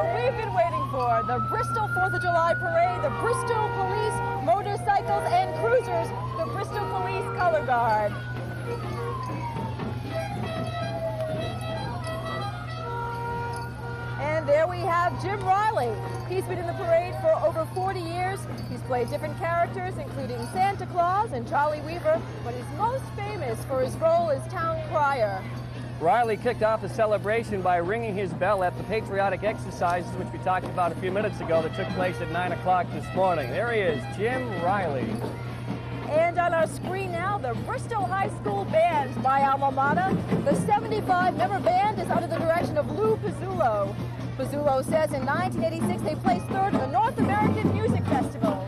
what we've been waiting for. The Bristol 4th of July Parade, the Bristol Police Motorcycles and Cruisers, the Bristol Police Color Guard. And there we have Jim Riley. He's been in the parade for over 40 years. He's played different characters, including Santa Claus and Charlie Weaver, but he's most famous for his role as town crier. Riley kicked off the celebration by ringing his bell at the patriotic exercises, which we talked about a few minutes ago, that took place at 9 o'clock this morning. There he is, Jim Riley. And on our screen now, the Bristol High School Band by alma mater. The 75-member band is under the direction of Lou Pizzullo. Pizzullo says in 1986 they placed third in the North American Music Festival.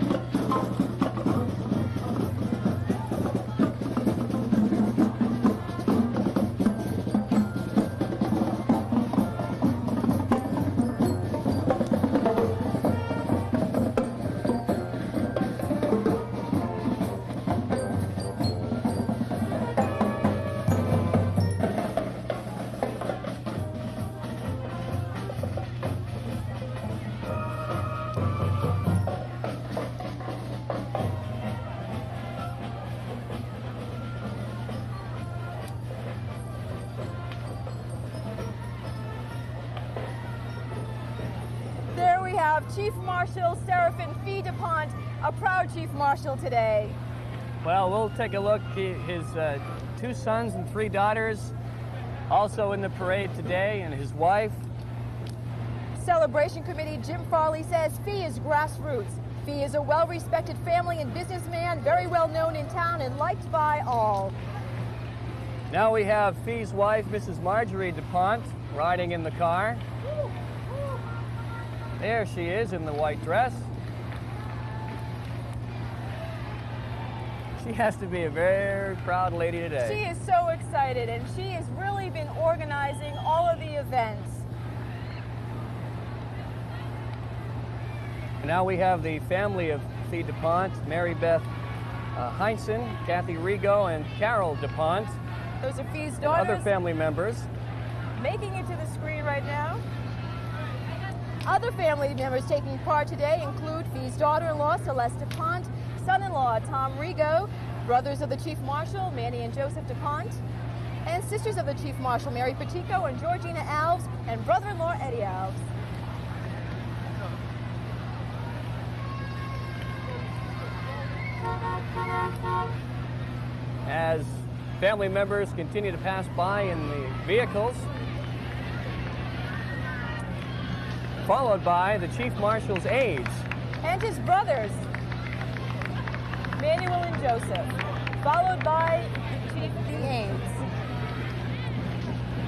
Chief Marshal Seraphin Fee DuPont, a proud Chief Marshal today. Well, we'll take a look. His 2 sons and 3 daughters also in the parade today, and his wife. Celebration Committee Jim Farley says Fee is grassroots. Fee is a well-respected family and businessman, very well known in town and liked by all. Now we have Fee's wife, Mrs. Marjorie DuPont, riding in the car. There she is in the white dress. She has to be a very proud lady today. She is so excited, and she has really been organizing all of the events. And now we have the family of Fee DuPont, Mary Beth Heinsohn, Kathy Rigo, and Carol DuPont. Those are Fee's daughters. Other family members. Making it to the screen right now. Other family members taking part today include Fee's daughter-in-law, Celeste DuPont, son-in-law, Tom Rigo, brothers of the Chief Marshal, Manny and Joseph DuPont, and sisters of the Chief Marshal, Mary Petico and Georgina Alves, and brother-in-law, Eddie Alves. As family members continue to pass by in the vehicles, followed by the Chief Marshal's aides. And his brothers, Manuel and Joseph, followed by Chief aides.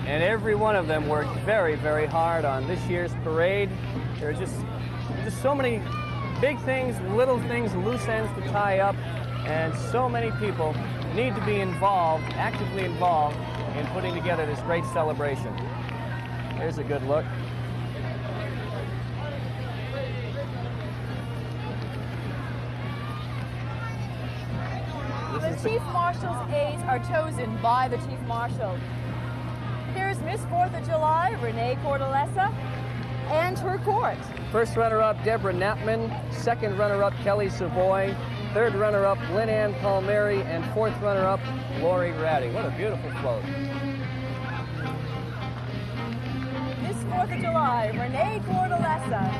And every one of them worked very, very hard on this year's parade. There are just so many big things, little things, loose ends to tie up, and so many people need to be involved, actively involved, in putting together this great celebration. Here's a good look. The Chief Marshal's aides are chosen by the Chief Marshal. Here's Miss 4th of July, Renee Cordelesa, and her court. First runner-up, Deborah Knappman. Second runner-up, Kelly Savoy. Third runner-up, Lynn Ann Palmieri. And fourth runner-up, Lori Ratty. What a beautiful float. Miss 4th of July, Renee Cordelesa.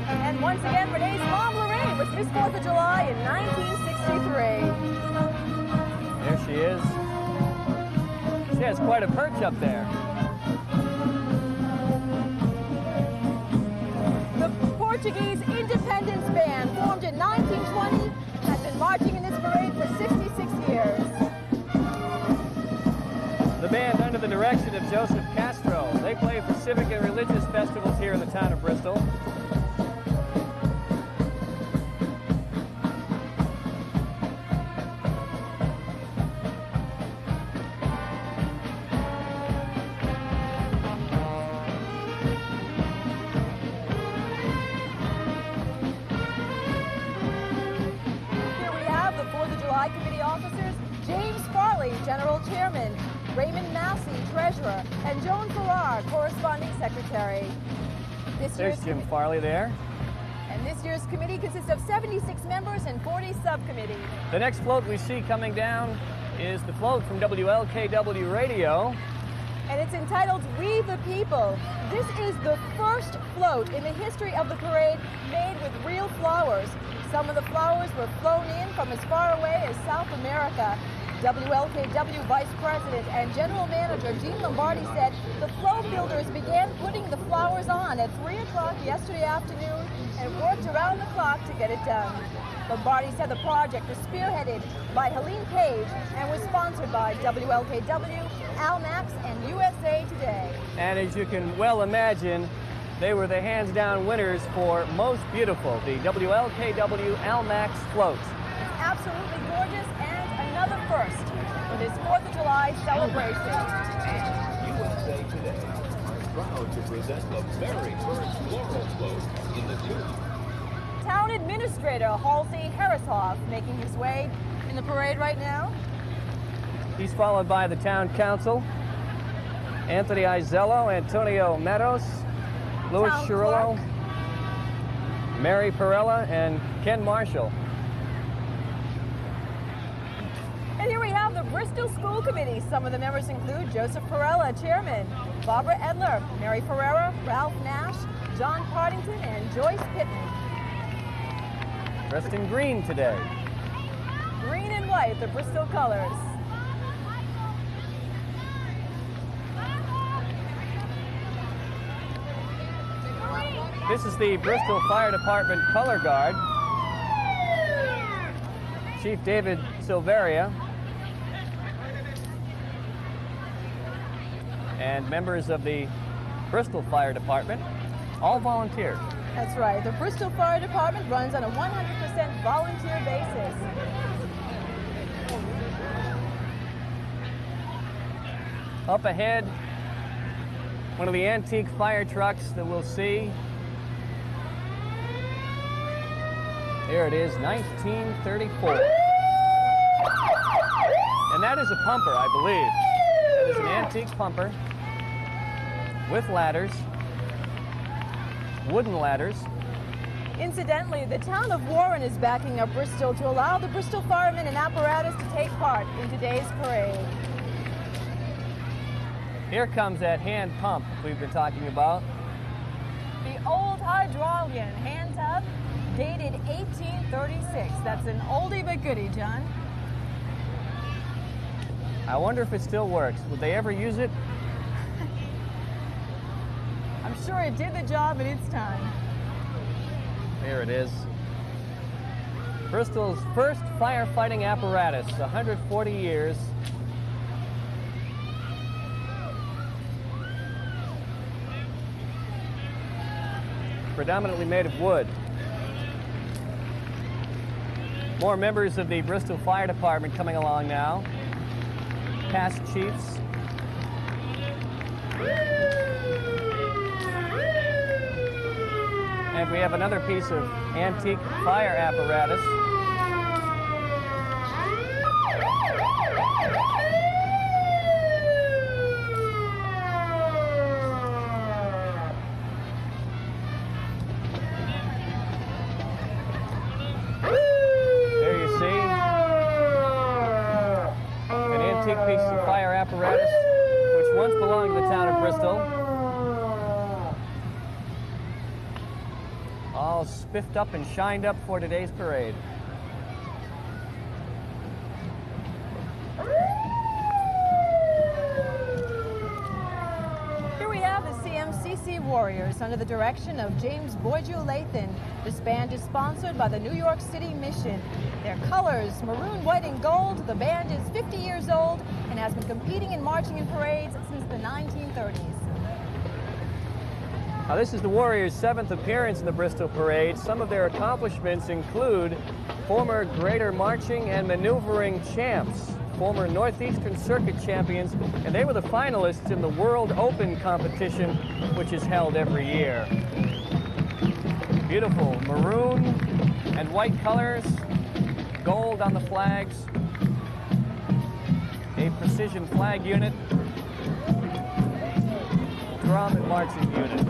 And once again, Renee's mom, Lorraine, was Miss 4th of July in 1963. There she is. She has quite a perch up there. The Portuguese Independence Band, formed in 1920, has been marching in this parade for 66 years. The band, under the direction of Joseph Castro, they play for civic and religious festivals here in the town of Bristol. Committee officers, James Farley, General Chairman, Raymond Mass Massey, treasurer, and Joan Farrar, corresponding secretary. There's Jim Farley there. And this year's committee consists of 76 members and 40 subcommittees. The next float we see coming down is the float from WLKW Radio. And it's entitled We the People. This is the first float in the history of the parade made with real flowers. Some of the flowers were flown in from as far away as South America. WLKW Vice President and General Manager Gene Lombardi said the float builders began putting the flowers on at 3 o'clock yesterday afternoon and worked around the clock to get it done. Lombardi said the project was spearheaded by Helene Page and was sponsored by WLKW, Almax, and USA Today. And as you can well imagine, they were the hands-down winners for Most Beautiful, the WLKW Almax float. It's absolutely gorgeous and another first for this 4th of July celebration. USA Today are proud to present the very first floral float in the news. Town Administrator Halsey Harrishoff making his way in the parade right now. He's followed by the Town Council, Anthony Izello, Antonio Meadows, Louis Town Cirillo, Clerk. Mary Perella, and Ken Marshall. And here we have the Bristol School Committee. Some of the members include Joseph Perella, Chairman, Barbara Edler, Mary Ferreira, Ralph Nash, John Partington, and Joyce Pittman. Dressed in green today. Green and white, the Bristol colors. This is the Bristol Fire Department Color Guard. Chief David Silveria. And members of the Bristol Fire Department, all volunteer. That's right. The Bristol Fire Department runs on a 100% volunteer basis. Up ahead, one of the antique fire trucks that we'll see. There it is, 1934. And that is a pumper, I believe. That is an antique pumper with ladders, wooden ladders. Incidentally, the town of Warren is backing up Bristol to allow the Bristol firemen and apparatus to take part in today's parade. Here comes that hand pump we've been talking about. The old hydraulian hand tub, dated 1836. That's an oldie but goodie, John. I wonder if it still works. Would they ever use it? I'm sure it did the job in its time. There it is. Bristol's first firefighting apparatus, 140 years. Predominantly made of wood. More members of the Bristol Fire Department coming along now. Past chiefs. And we have another piece of antique fire apparatus. There you see an antique piece of fire apparatus which once belonged to the town of Bristol. All spiffed up and shined up for today's parade. Here we have the CMCC Warriors under the direction of James Boyju Lathan. This band is sponsored by the New York City Mission. Their colors, maroon, white, and gold. The band is 50 years old and has been competing in marching in parades since the 1930s. Now, this is the Warriors' 7th appearance in the Bristol Parade. Some of their accomplishments include former Greater Marching and Maneuvering champs, former Northeastern Circuit champions, and they were the finalists in the World Open competition, which is held every year. Beautiful maroon and white colors, gold on the flags, a precision flag unit, drum and marching unit.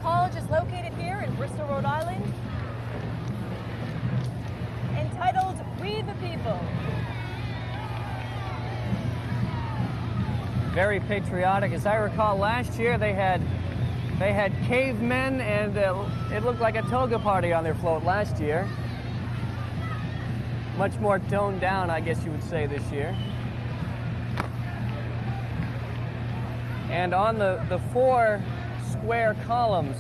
College is located here in Bristol, Rhode Island, entitled We the People. Very patriotic. As I recall, last year they had cavemen, and it looked like a toga party on their float last year. Much more toned down, I guess you would say, this year. And on the four square columns,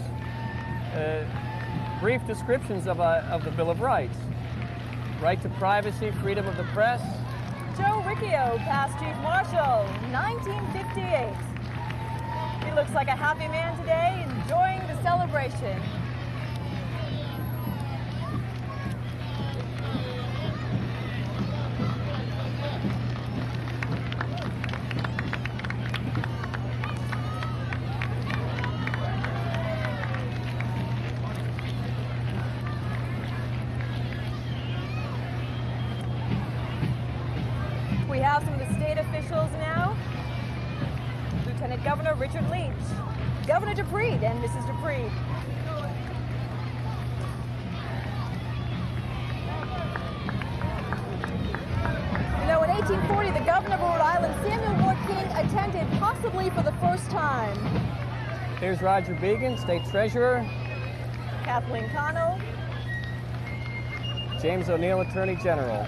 brief descriptions of the Bill of Rights. Right to privacy, freedom of the press. Joe Riccio, past Chief Marshal, 1958. He looks like a happy man today, enjoying the celebration. We have some of the state officials now. Lieutenant Governor Richard Leach, Governor Dupree and Mrs. Dupree. You know, in 1840, the governor of Rhode Island, Samuel Ward King, attended possibly for the first time. Here's Roger Began, State Treasurer. Kathleen Connell. James O'Neill, Attorney General.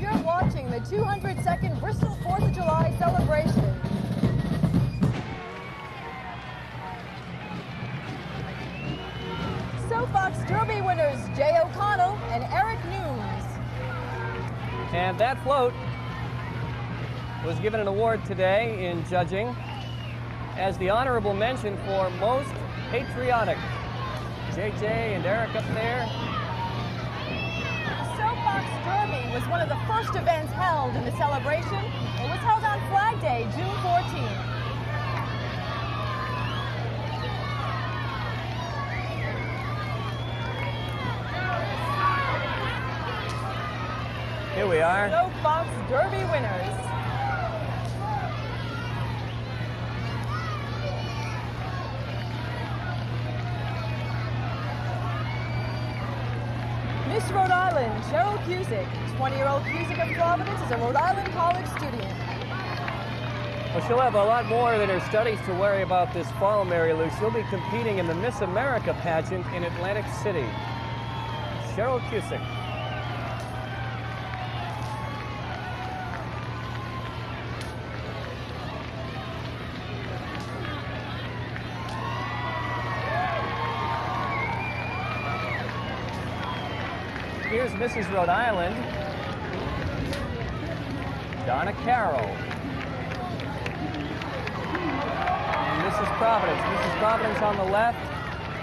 You're watching the 202nd Bristol 4th of July celebration. Soapbox Derby winners Jay O'Connell and Eric Nunes. And that float was given an award today in judging as the honorable mention for most patriotic. JJ and Eric up there. The Soapbox Derby was one of the first events held in the celebration. It was held on Flag Day, June 14th. Here we are. Soapbox Derby winners. Miss Rhode Island, Cheryl Cusick. 20-year-old Cusick of Providence is a Rhode Island college student. Well, she'll have a lot more than her studies to worry about this fall, Mary Lou. She'll be competing in the Miss America pageant in Atlantic City. Cheryl Cusick. Here's Mrs. Rhode Island, Donna Carroll. And Mrs. Providence. Mrs. Providence on the left,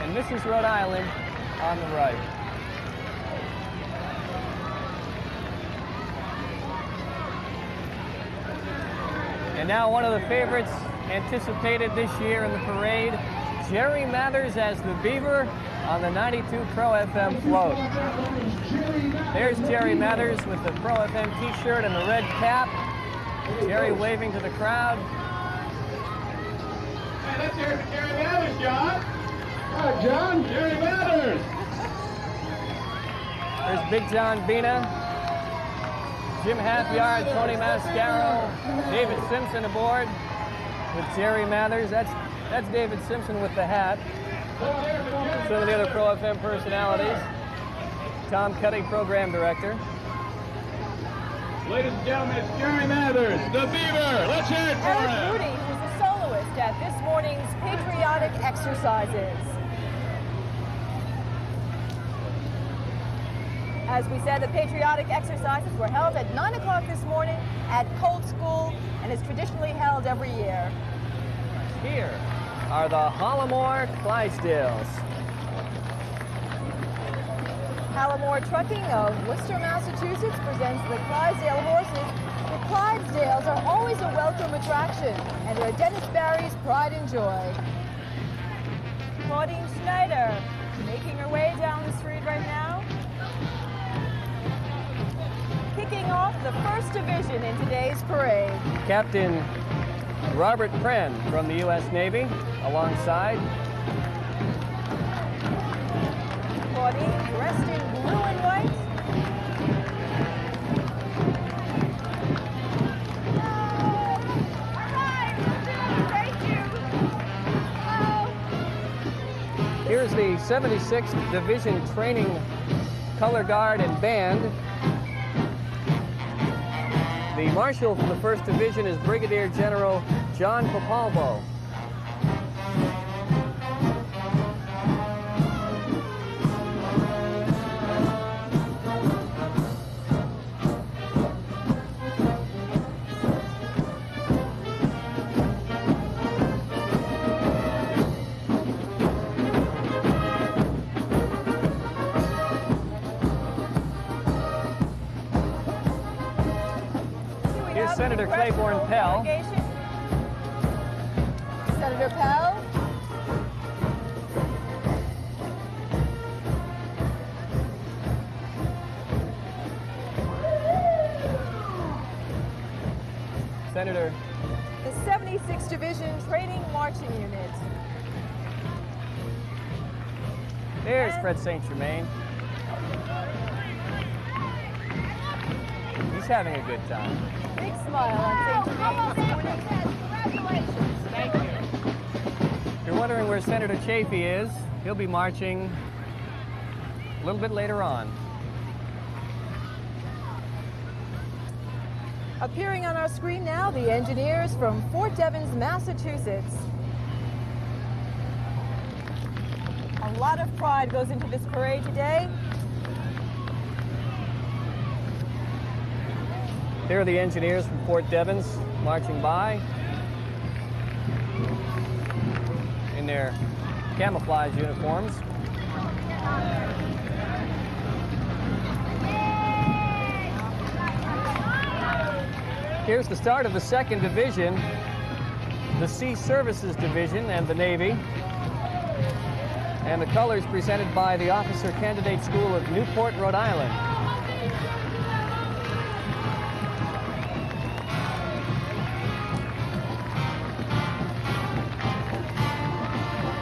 and Mrs. Rhode Island on the right. And now one of the favorites anticipated this year in the parade, Jerry Mathers as the Beaver on the 92 Pro FM float. There's Jerry Mathers with the Pro FM t-shirt and the red cap. Jerry waving to the crowd. Hey, that's Jerry Mathers, John. Hi, John. Jerry Mathers. There's Big John Bina, Jim Halfyard, Tony Mascaro, David Simpson aboard. with Jerry Mathers. That's David Simpson with the hat. Some of the other Pro FM personalities. Tom Cuddy, program director. Ladies and gentlemen, it's Jerry Mathers, the Beaver. Let's hear it for RHODE, him. who's the soloist at this morning's patriotic exercises. As we said, the patriotic exercises were held at 9 o'clock this morning at Colt School and is traditionally held every year. Here are the Hollamore Clydesdales. Hallamore Trucking of Worcester, Massachusetts presents the Clydesdale horses. The Clydesdales are always a welcome attraction and are Dennis Barry's pride and joy. Claudine Schneider making her way down the street right now. Kicking off the first division in today's parade. Captain Robert Pren from the U.S. Navy alongside. Claudine dressed in blue and white. All right, thank you. Hello. Here's the 76th Division Training Color Guard and Band. The Marshal for the 1st Division is Brigadier General John Popalvo. Here's Senator Claiborne Pell. Senator Pell. Senator. The 76th Division Training Marching Unit. There's Fred St. Germain. He's having a good time. Big smile on St. Germain this morning. Congratulations. Thank you. If you're wondering where Senator Chafee is, he'll be marching a little bit later on. Appearing on our screen now, the engineers from Fort Devens, Massachusetts. A lot of pride goes into this parade today. There are the engineers from Fort Devens marching by in their camouflage uniforms. Here's the start of the 2nd Division, the Sea Services Division and the Navy. And the colors presented by the Officer Candidate School of Newport, Rhode Island.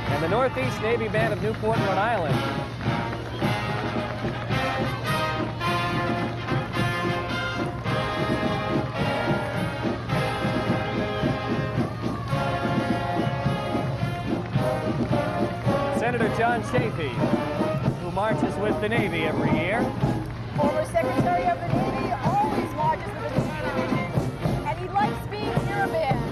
And the Northeast Navy Band of Newport, Rhode Island. Senator John Chafee, who marches with the Navy every year. Former Secretary of the Navy always marches with the Sea Division, and he likes being near a band.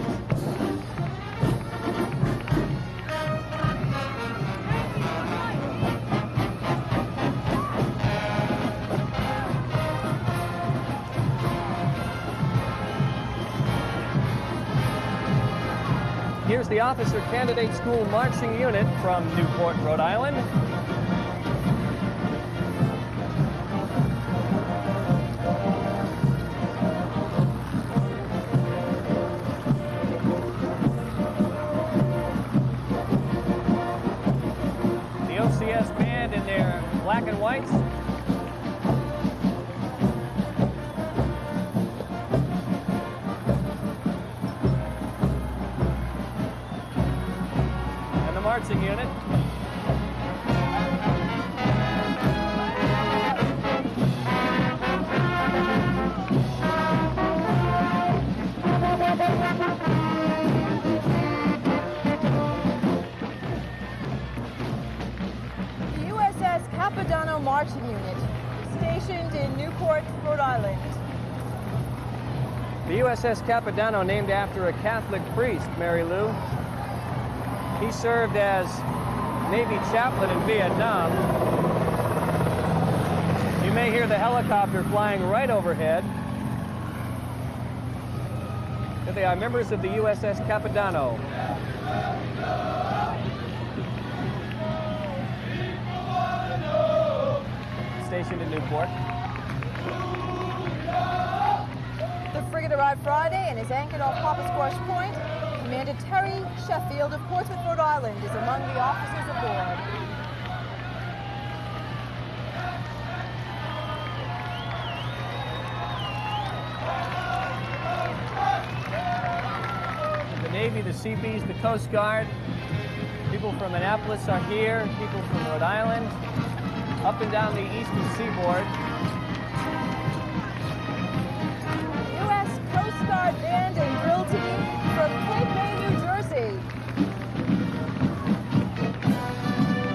Here's the Officer Candidate School Marching Unit from Newport, Rhode Island. The OCS band in their black and whites. Marching unit. marching unit stationed in Newport, Rhode Island. The USS Capodanno, named after a Catholic priest, Mary Lou. He served as Navy chaplain in Vietnam. You may hear the helicopter flying right overhead. Here they are, members of the USS Capodanno. Stationed in Newport. The frigate arrived Friday and is anchored off Papa Squash Point. Commander Terry Sheffield of Portsmouth, Rhode Island, is among the officers aboard. The Navy, the Seabees, the Coast Guard. People from Annapolis are here. People from Rhode Island. Up and down the eastern seaboard. U.S. Coast Guard band and drill team from Cape May, New Jersey.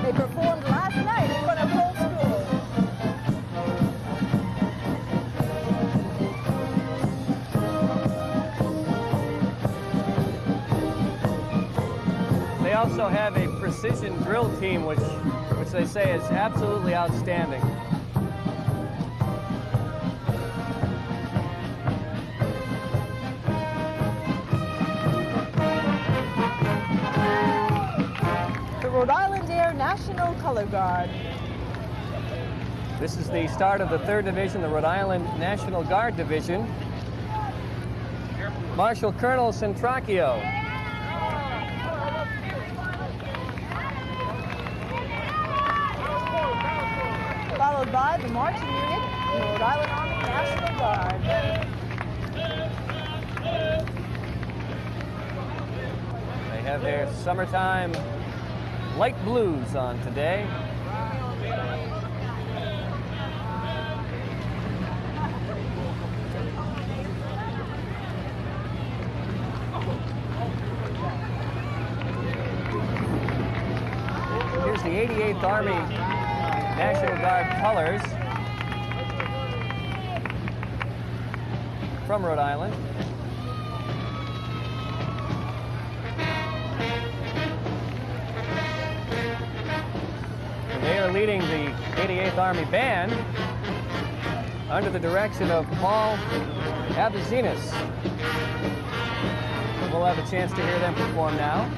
They performed last night in front of Cold School. They also have a precision drill team, which they say is absolutely outstanding. The Rhode Island Air National Color Guard. This is the start of the 3rd Division, the Rhode Island National Guard Division. Marshal Colonel Centracchio. Followed by the marching unit, the Rhode Island Army National Guard. They have their summertime light blues on today. Here's the 88th Army National Guard colors from Rhode Island. And they are leading the 88th Army Band under the direction of Paul Abazinis. We'll have a chance to hear them perform now.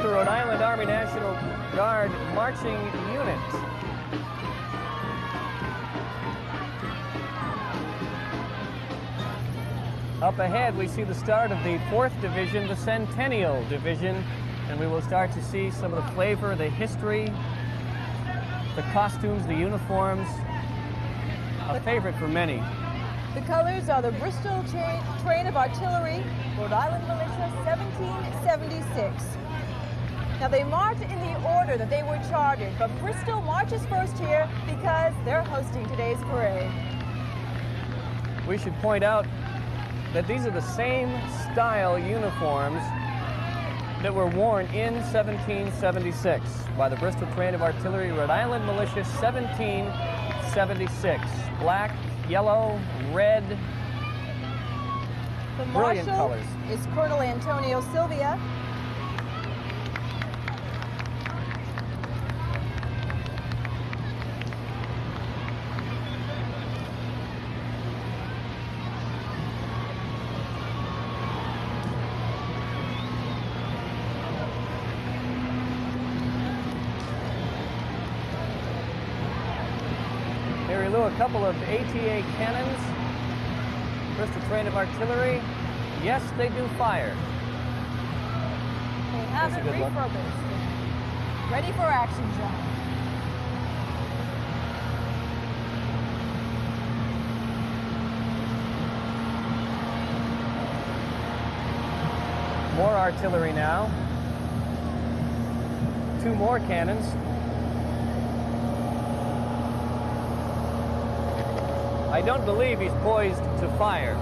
Rhode Island Army National Guard marching unit. Up ahead, we see the start of the 4th Division, the Centennial Division, and we will start to see some of the flavor, the history, the costumes, the uniforms, a favorite for many. The colors are the Bristol Train of Artillery, Rhode Island Militia, 1776. Now, they march in the order that they were chartered, but Bristol marches first here because they're hosting today's parade. We should point out that these are the same style uniforms that were worn in 1776 by the Bristol Train of Artillery, Rhode Island Militia, 1776. Black, yellow, red, The brilliant marshal colors. is Colonel Antonio Sylvia. Mary Lou, a couple of ATA cannons, Bristol Train of Artillery. Yes, they do fire. They have That's it a good look. refurbished. Ready for action, John. More artillery now. 2 more cannons. I don't believe he's poised to fire,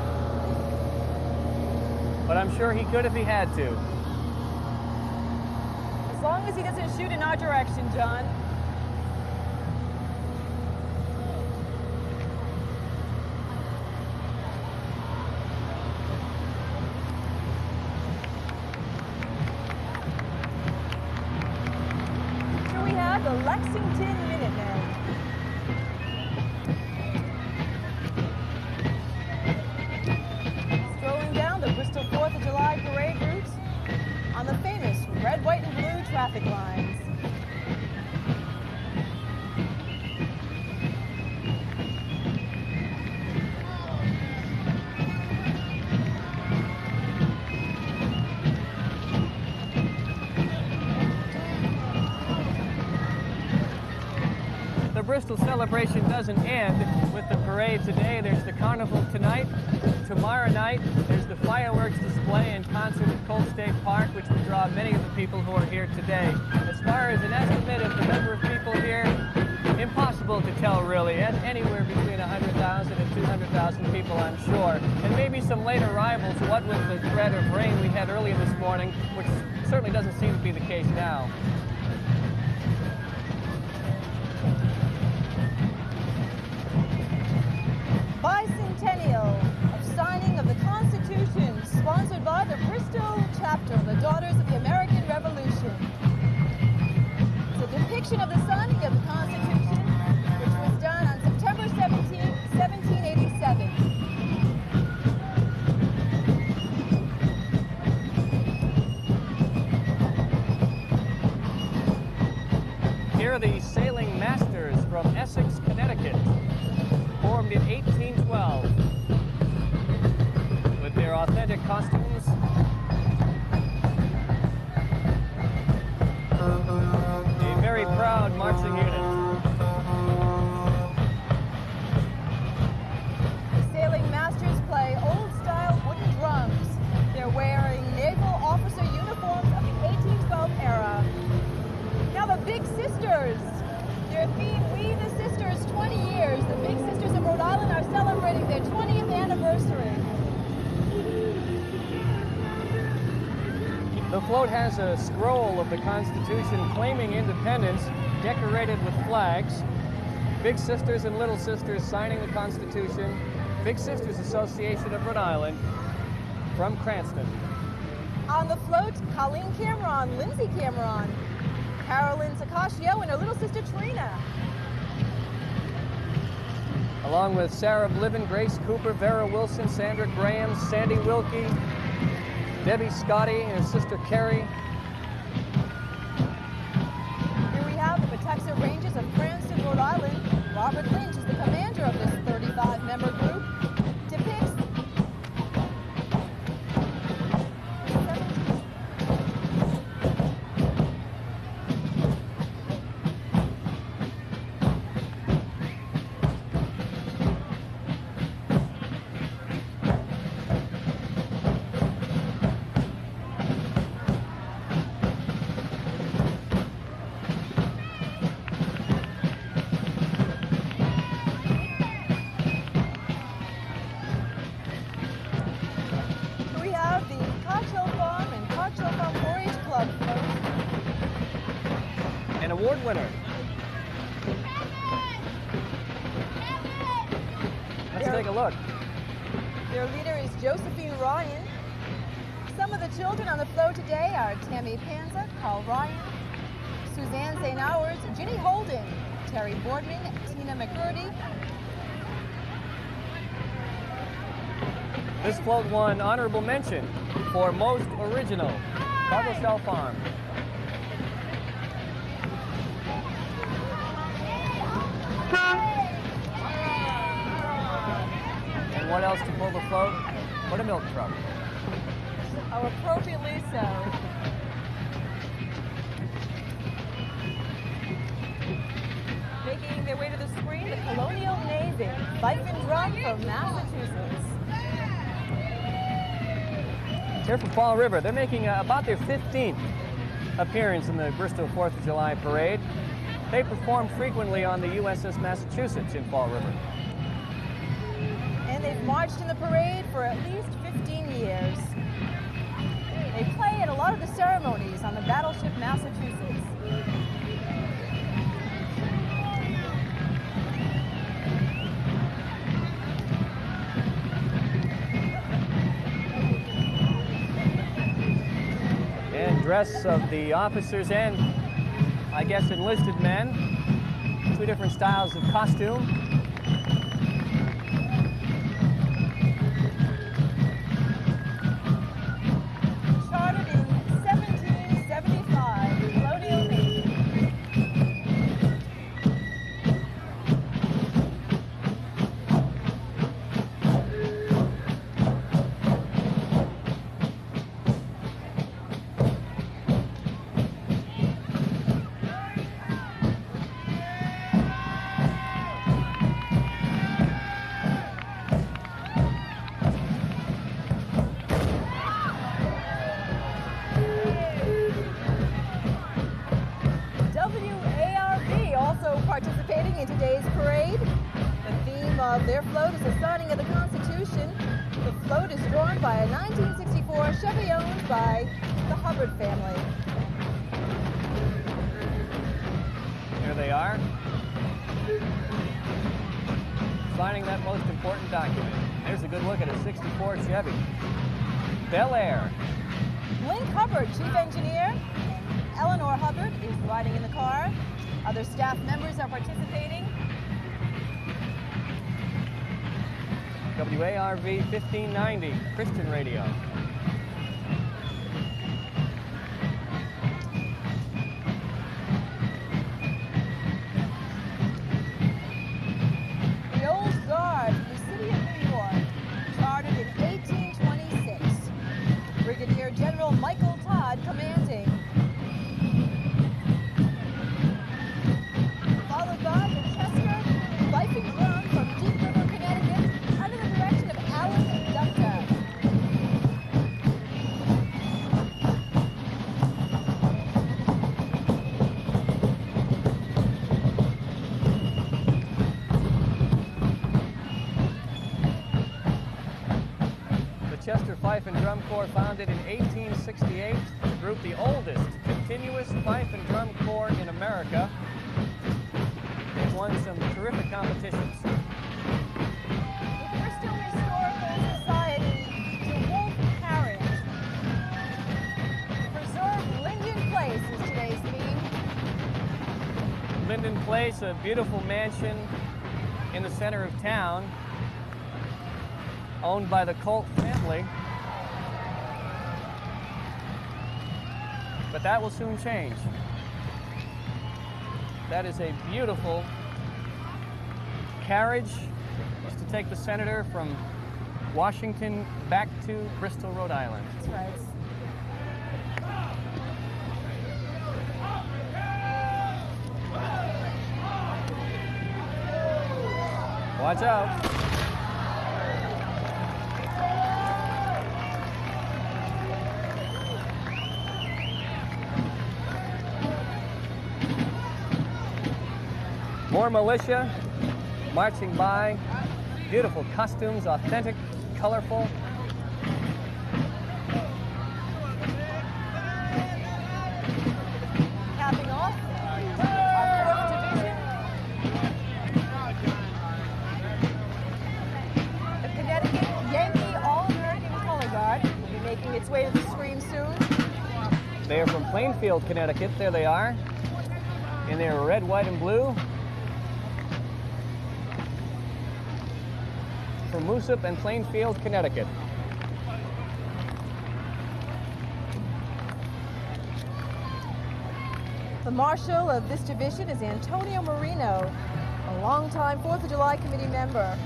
but I'm sure he could if he had to. As long as he doesn't shoot in our direction, John. Here we have the Lexington Minutemen. Strolling down the Bristol 4th of July parade route on the famous red, white, and blue traffic lines. The Bristol celebration doesn't end with the parade today. There's the carnival tonight. Tomorrow night, there's the fireworks display and concert at Cold State Park, which will draw many of the people who are here today. As far as an estimate of the number of people here, impossible to tell really. Anywhere between 100,000 and 200,000 people, I'm sure. And maybe some late arrivals, what with the threat of rain we had earlier this morning, which certainly doesn't seem to be the case now. Bicentennial of signing of the Constitution, sponsored by the Bristol chapter of the Daughters of the American Revolution. It's a depiction of the signing of the Constitution, which was done on September 17, 1787. Here are the sailing masters from Essex, Connecticut, formed in 1812 with their authentic costumes. A very proud marching unit. The sailing masters play old-style wooden drums. They're wearing naval officer uniforms of the 1812 era. Now the Big Sisters. Their theme, We the Sisters, 20 years. The Big Sisters of Rhode Island are celebrating their 20th anniversary. The float has a scroll of the Constitution claiming independence, decorated with flags. Big Sisters and Little Sisters signing the Constitution. Big Sisters Association of Rhode Island from Cranston. On the float, Colleen Cameron, Lindsay Cameron, Carolyn Sakashio, and her little sister Trina. Along with Sarah Bliven, Grace Cooper, Vera Wilson, Sandra Graham, Sandy Wilkie, Debbie Scotty, and her sister Carrie. Here we have the Patuxent Rangers of Cranston, Rhode Island. Robert Lynch is the commander of this 35-member group. Depicts award winner. Let's take a look. Their leader is Josephine Ryan. Some of the children on the float today are Tammy Panza, Carl Ryan, Suzanne St. Hours, Ginny Holden, Terry Boardman, Tina McCurdy. This float won honorable mention for most original. Cargo Shell Farm. what else to pull the float? But a milk truck. How appropriately so. Making their way to the screen, the Colonial Navy, fife and drum from Massachusetts. Here from Fall River, they're making about their 15th appearance in the Bristol 4th of July parade. They perform frequently on the USS Massachusetts in Fall River. And they've marched in the parade for at least 15 years. They play at a lot of the ceremonies on the battleship Massachusetts. And dress of the officers and, I guess, enlisted men. Two different styles of costume. Chartered in 1775, the Colonial Navy. WARV also participating in today's parade. The theme of their float is the signing of the Constitution. The float is drawn by a 1964 Chevy owned by the Hubbard family. Here they are, signing that most important document. There's a good look at a 64 Chevy. Bel Air. Link Hubbard, chief engineer. Eleanor Hubbard is riding in the car. Other staff members are participating. WARV 1590, Christian Radio. The Old Guard from the city of New York, chartered in 1826. Brigadier General Michael Todd commanding. Followed by the Chester Fife and Drum from Deep River, Connecticut, under the direction of Alan Ducta. The Chester Fife and Drum Corps, founded in 1868, the group the oldest continuous fife and drum corps in America. They've won some terrific competitions. The Bristol Historical Society to Wolf Harriet. Preserve Linden Place is today's theme. Linden Place, a beautiful mansion in the center of town, owned by the Colt family. But that will soon change. That is a beautiful carriage just to take the senator from Washington back to Bristol, Rhode Island. That's right. Watch out. More militia marching by. Beautiful costumes, authentic, colorful. Capping off our 4th Division. The Connecticut Yankee All-American Color Guard will be making its way to the screen soon. They are from Plainfield, Connecticut. There they are, in their red, white, and blue. From Moosop and Plainfield, Connecticut. The marshal of this division is Antonio Marino, a longtime 4th of July committee member.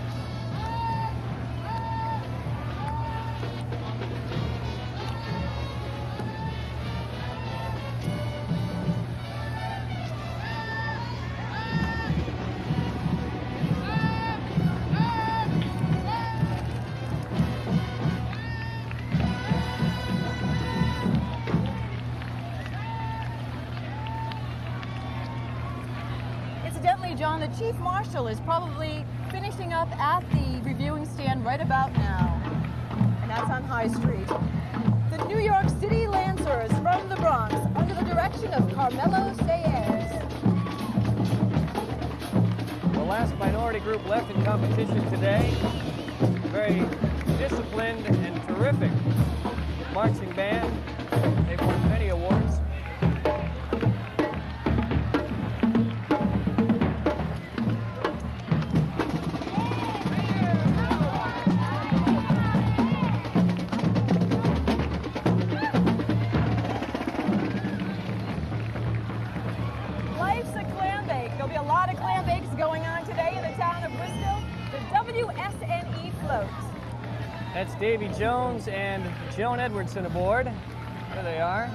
the Chief Marshal is probably finishing up at the reviewing stand right about now. And that's on High Street. The New York City Lancers from the Bronx under the direction of Carmelo Sayers. The last minority group left in competition today. Very disciplined and terrific marching band. They've won many awards. Life's a clam bake. There'll be a lot of clam bakes going on today in the town of Bristol. The WSNE float. That's Davy Jones and Joan Edwardson aboard. There they are.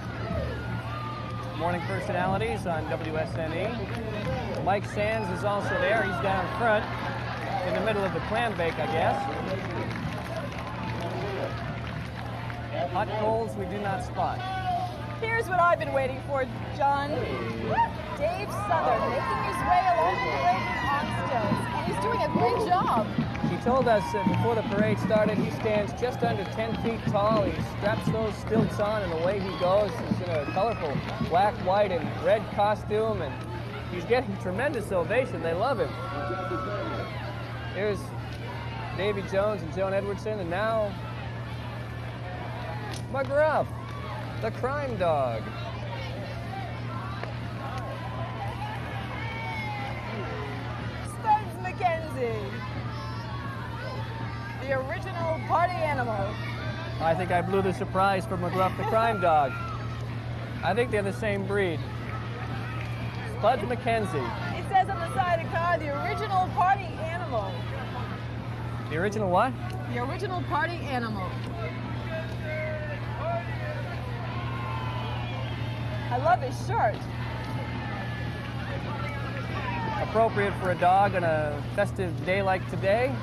Morning personalities on WSNE. Mike Sands is also there. He's down front in the middle of the clam bake, I guess. Hot coals we do not spot. Here's what I've been waiting for, John. Dave Southern making his way along the parade on stilts, and he's doing a great job. He told us that before the parade started, he stands just under 10 feet tall. He straps those stilts on, and away he goes. He's in a colorful black, white, and red costume, and he's getting tremendous ovation. They love him. Here's Davy Jones and Joan Edwardson, and now McGruff, the crime dog. Studs McKenzie, the original party animal. I think I blew the surprise for McGruff, the crime dog. I think they're the same breed. Spuds McKenzie. It says on the side of the car, the original party animal. The original what? The original party animal. I love his shirt. Appropriate for a dog on a festive day like today.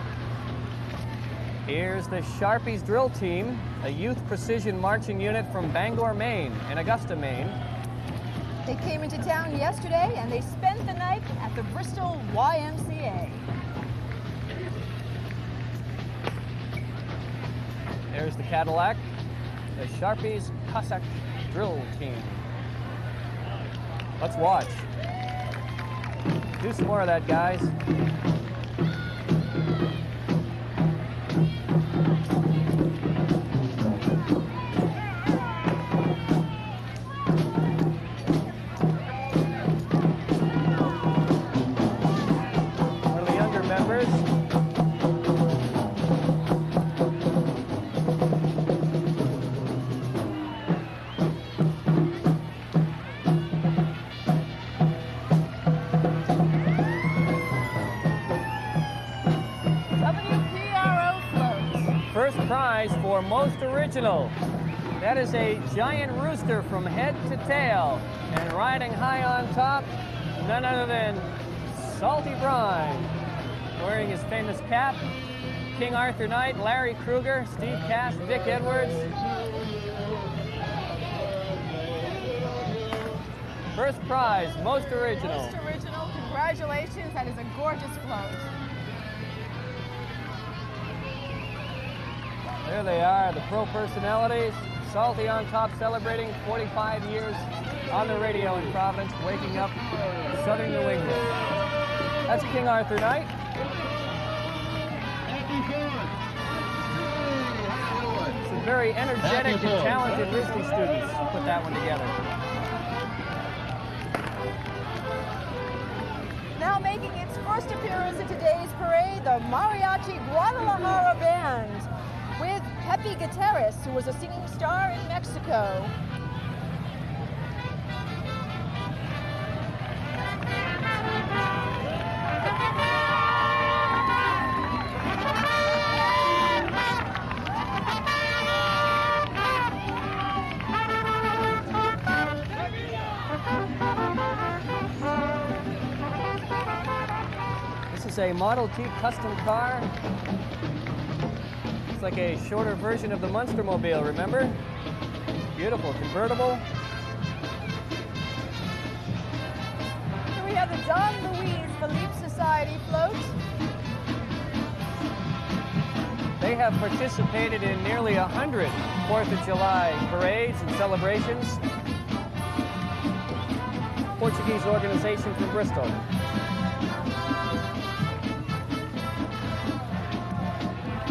Here's the Sharpies drill team, a youth precision marching unit from Bangor, Maine, and Augusta, Maine. They came into town yesterday and they spent the night at the Bristol YMCA. There's the Cadillac, the Sharpies Cossack drill team. Let's watch. Do some more of that, guys. One of the younger members. First prize for most original. That is a giant rooster from head to tail. And riding high on top, none other than Salty Brine. Wearing his famous cap, King Arthur Knight, Larry Kruger, Steve Cash, Dick Edwards. First prize, most original. Most original, congratulations, that is a gorgeous float. There they are, the pro personalities. Salty on top, celebrating 45 years on the radio in Providence, waking up Southern New England. That's King Arthur Knight. Some very energetic and talented RHODE students put that one together. Now making its first appearance in today's parade, the Mariachi Guadalajara Band, with Pepe Gutierrez, who was a singing star in Mexico. This is a Model T custom car. It's like a shorter version of the Munstermobile, remember? Beautiful, convertible. Here we have the Don Luis Philippe Society float. They have participated in nearly 100 4th of July parades and celebrations. Portuguese organization from Bristol.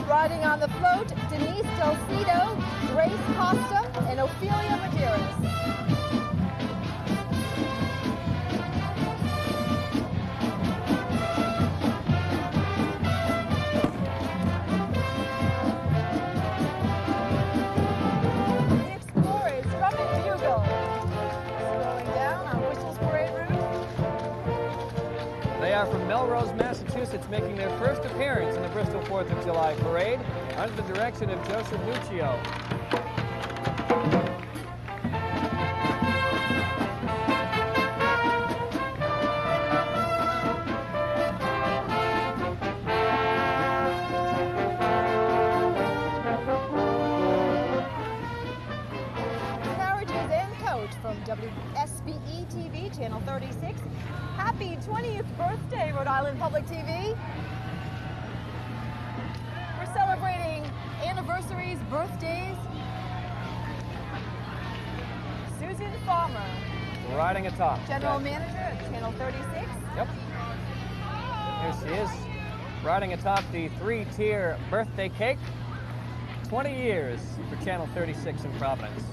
Riding on the float, Denise Delcido, Grace Costa, and Ophelia Medeiros. The Explorers from the Bugle. Slowing down on Bristol's parade route. They are from Melrose, Massachusetts, making their first appearance in the Bristol 4th of July parade under the direction of Joseph Nuccio. Carriages and coach from WSBE TV, Channel 36. Happy 20th birthday, Rhode Island Public TV. We're celebrating anniversaries, birthdays. Susan Farmer, Riding atop. General Manager at Channel 36. Yep. Here she is, riding atop the 3-tier birthday cake. 20 years for Channel 36 in Providence.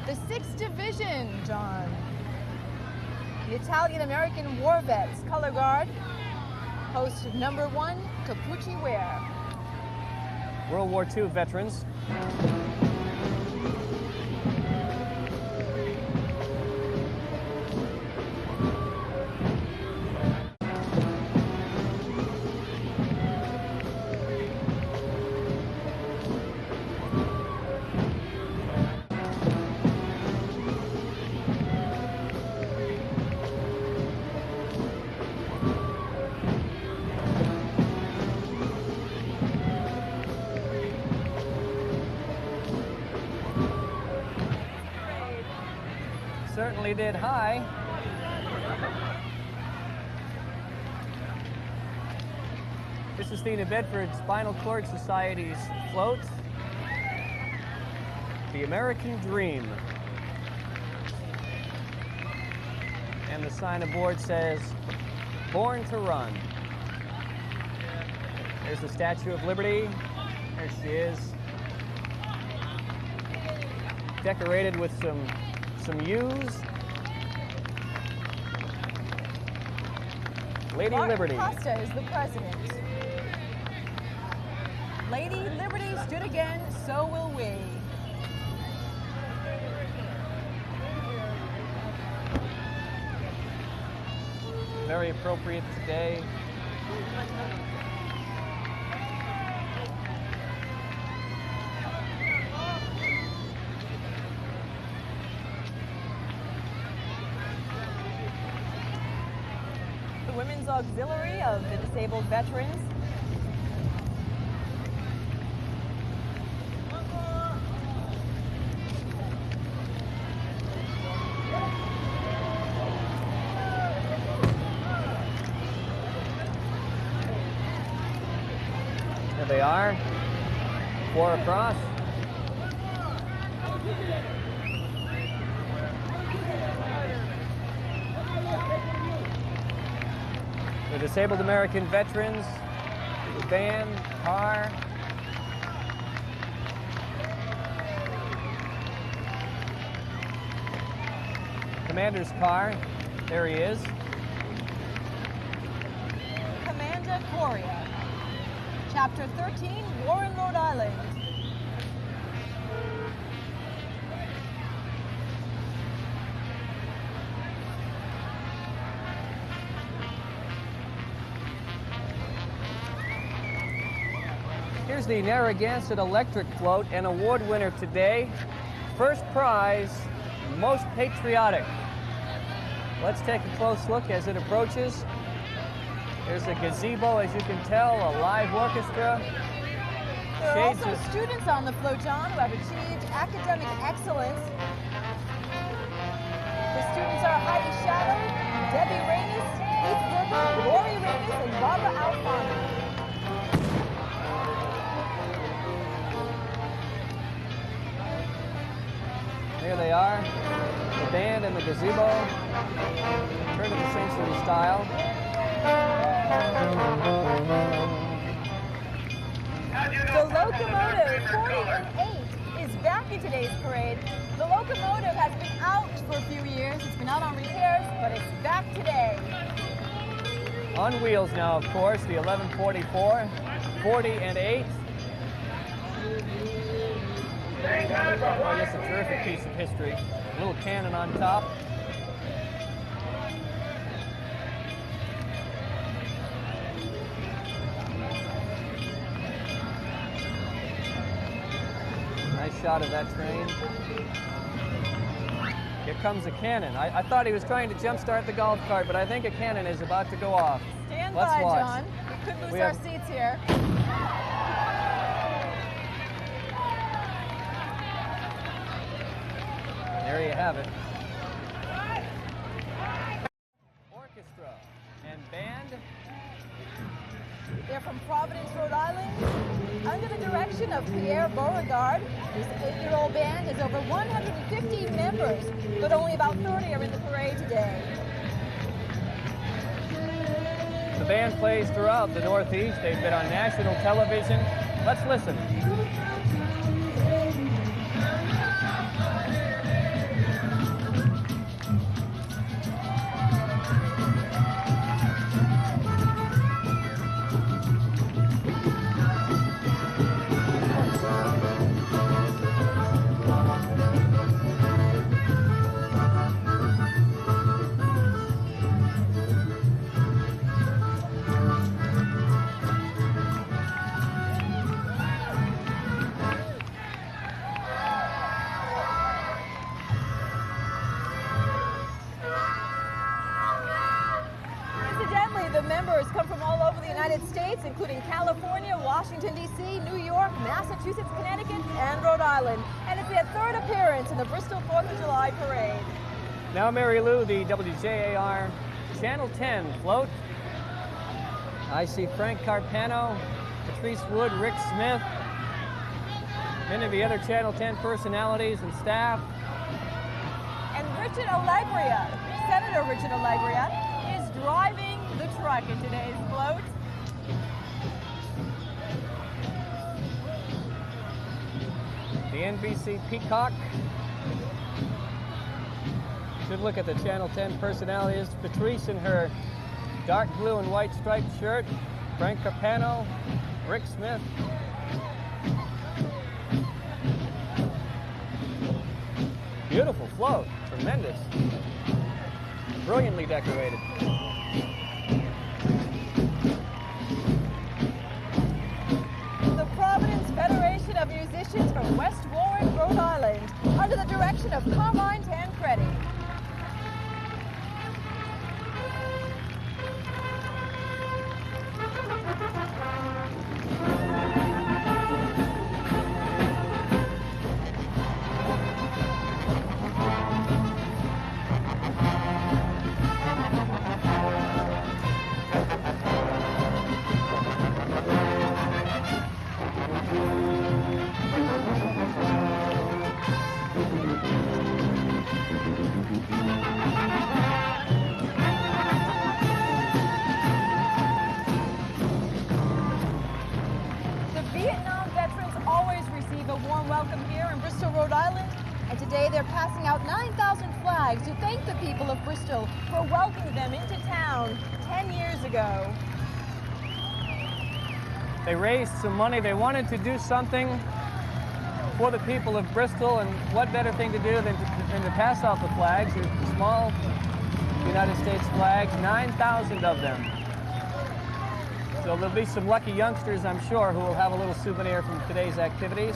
The 6th Division, John. The Italian-American War Vets Color Guard host number 1 Capucci wear. World War II veterans. Certainly did high. This is the New Bedford Spinal Cord Society's float. The American Dream. And the sign aboard says, Born to Run. There's the Statue of Liberty. There she is. Decorated with some U's. Lady Mark Liberty. Costa is the president. Lady Liberty stood again, so will we. Very appropriate today. The Women's Auxiliary of the Disabled Veterans. There they are. 4 across. The Disabled American Veterans, van, car. Commander's car, there he is. Commander Coria. Chapter 13, War in Rhode Island. Here's the Narragansett Electric Float, an award winner today. First prize, most patriotic. Let's take a close look as it approaches. There's a gazebo, as you can tell, a live orchestra. There are Shades also of- students on the float, John, who have achieved academic excellence. The students are Heidi Shadow, Debbie Reyes, Keith Gerber, Lori Reyes, and Barbara Alfano. Here they are, the band and the gazebo, turn to the century style. The locomotive 40 and 8 is back in today's parade. The locomotive has been out for a few years. It's been out on repairs, but it's back today. On wheels now, of course, the 1144, 40 and 8. Oh, just a terrific piece of history. A little cannon on top. Nice shot of that train. Here comes a cannon. I thought he was trying to jump-start the golf cart, but I think a cannon is about to go off. Stand Let's by, watch. John. We could lose our seats here. There you have it. Orchestra and band. They're from Providence, Rhode Island, under the direction of Pierre Beauregard. This 8-year-old band has over 150 members, but only about 30 are in the parade today. The band plays throughout the Northeast. They've been on national television. Let's listen. Incidentally, the members come from all over the United States, including California, Washington, D.C., New York, Massachusetts, Connecticut, and Rhode Island. And it's their third appearance in the Bristol 4th of July parade. Now, Mary Lou, the WJAR Channel 10 float. I see Frank Carpano, Patrice Wood, Rick Smith, many of the other Channel 10 personalities and staff. And Richard Allegria, Senator Richard Allegria, is driving the truck in today's float. The NBC Peacock. Good look at the Channel 10 personalities. Patrice in her dark blue and white striped shirt. Frank Carpano, Rick Smith. Beautiful float, tremendous. Brilliantly decorated. The Providence Federation of Musicians from West Warwick, Rhode Island, under the direction of Carmine Tancredi. Welcome here in Bristol, Rhode Island, and today they're passing out 9,000 flags to thank the people of Bristol for welcoming them into town 10 years ago. They raised some money. They wanted to do something for the people of Bristol, and what better thing to do than to pass out the flags, the small United States flags, 9,000 of them. So there'll be some lucky youngsters, I'm sure, who will have a little souvenir from today's activities.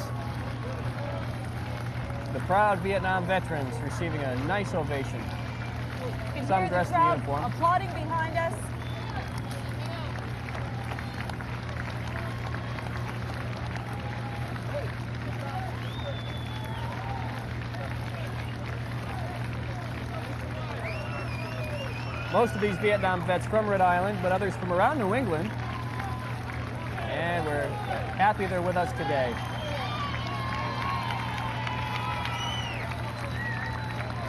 The proud Vietnam veterans receiving a nice ovation. Some dressed in uniform. Applauding behind us. Most of these Vietnam vets from Rhode Island, but others from around New England. And we're happy they're with us today.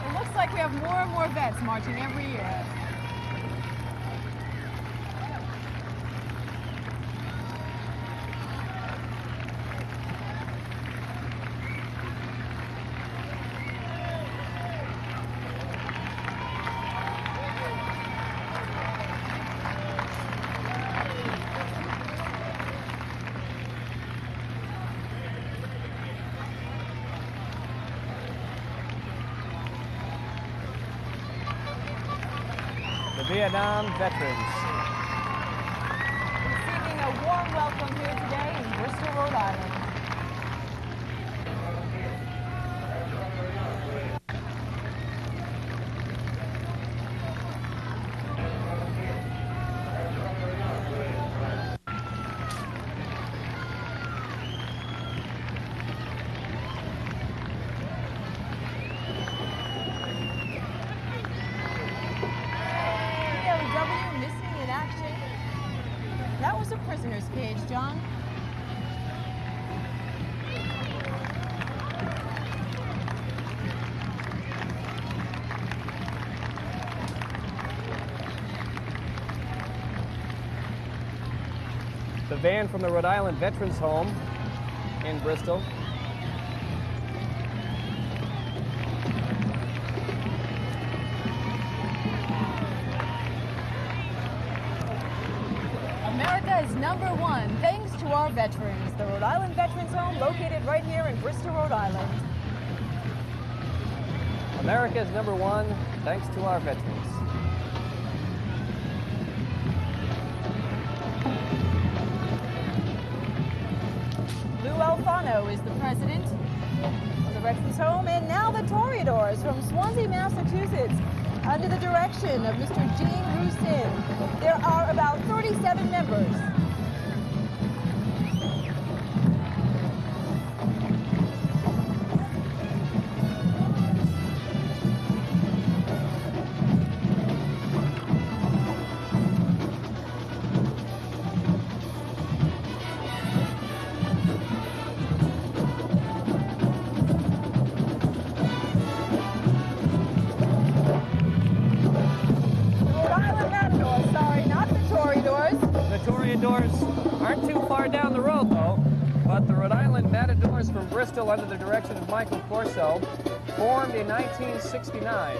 It looks like we have more and more vets marching every year. The Vietnam veterans. Receiving a warm welcome here today in Bristol, Rhode Island. Missing in action. That was a prisoner's cage, John. The van from the Rhode Island Veterans Home in Bristol. America is #1 thanks to our veterans. The Rhode Island Veterans Home located right here in Bristol, Rhode Island. America is #1 thanks to our veterans. Lou Alfano is the president of the Veterans Home, and now the Toreadors from Swansea, Massachusetts, under the direction of Mr. Gene Rusin. There are about 37 members. Aren't too far down the road, though, but the Rhode Island Matadors from Bristol under the direction of Michael Corso formed in 1969.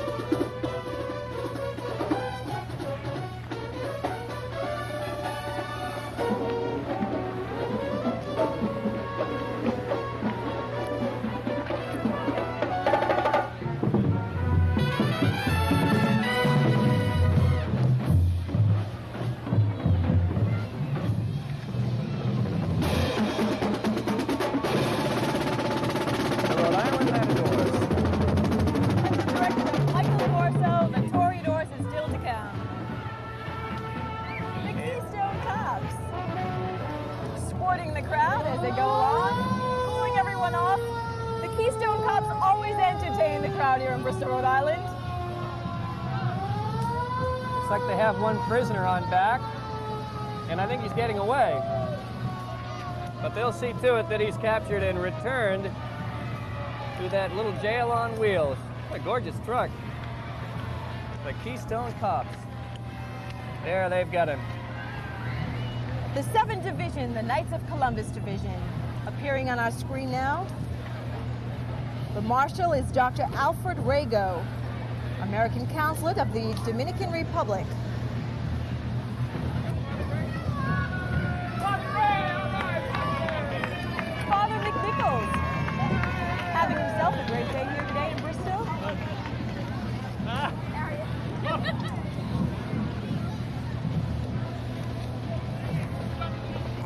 The crowd as they go along, cooling everyone off. The Keystone Cops always entertain the crowd here in Bristol, Rhode Island. Looks like they have one prisoner on back, and I think he's getting away. But they'll see to it that he's captured and returned to that little jail on wheels. What a gorgeous truck. The Keystone Cops. There, they've got him. The 7th Division, the Knights of Columbus Division, appearing on our screen now. The Marshal is Dr. Alfred Rago, American Consulate of the Dominican Republic. Father McNichols, having himself a great day here today in Bristol.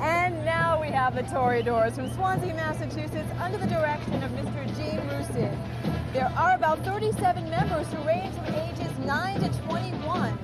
And now we have the Toreadors from Swansea, Massachusetts, under the direction of Mr. Gene Rusin. There are about 37 members who range from ages 9 to 21.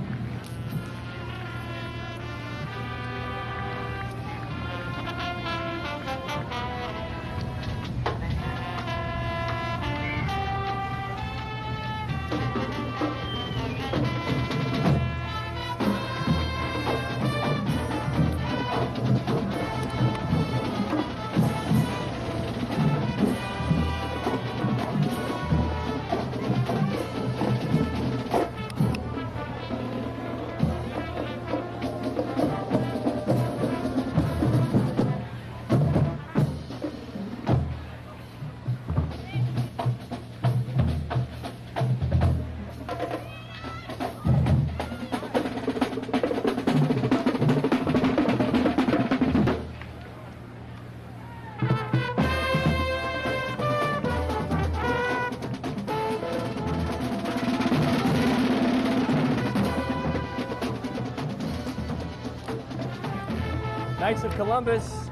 Knights of Columbus,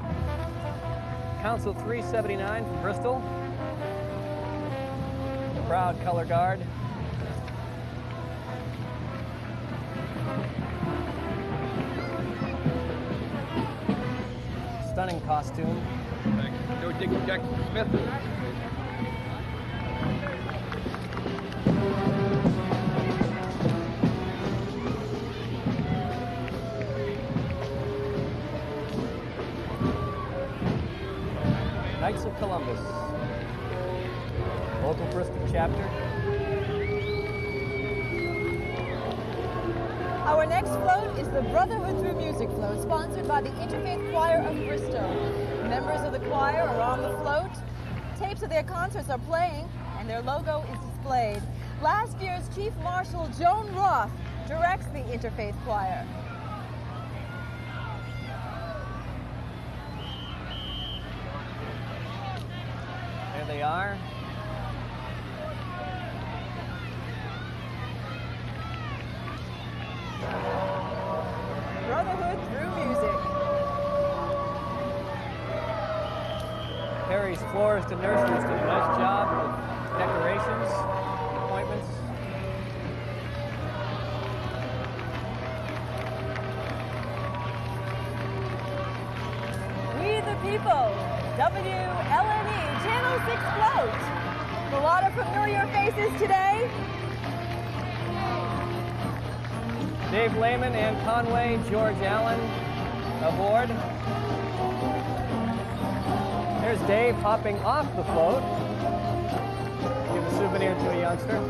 Council 379 from Bristol. The proud color guard. Stunning costume. Go Dick Jackson Smith. Knights of Columbus, local Bristol chapter. Our next float is the Brotherhood Through Music float, sponsored by the Interfaith Choir of Bristol. Members of the choir are on the float. Tapes of their concerts are playing, and their logo is displayed. Last year's Chief Marshal Joan Roth directs the Interfaith Choir. There they are. Brotherhood Through Music. Perry's Florist and Nurseries did a nice job with decorations, appointments. We the People, WLNE, Channel 6 float. A lot of familiar faces today. Dave Lehman, Ann Conway, George Allen aboard. There's Dave hopping off the float. Give a souvenir to a youngster.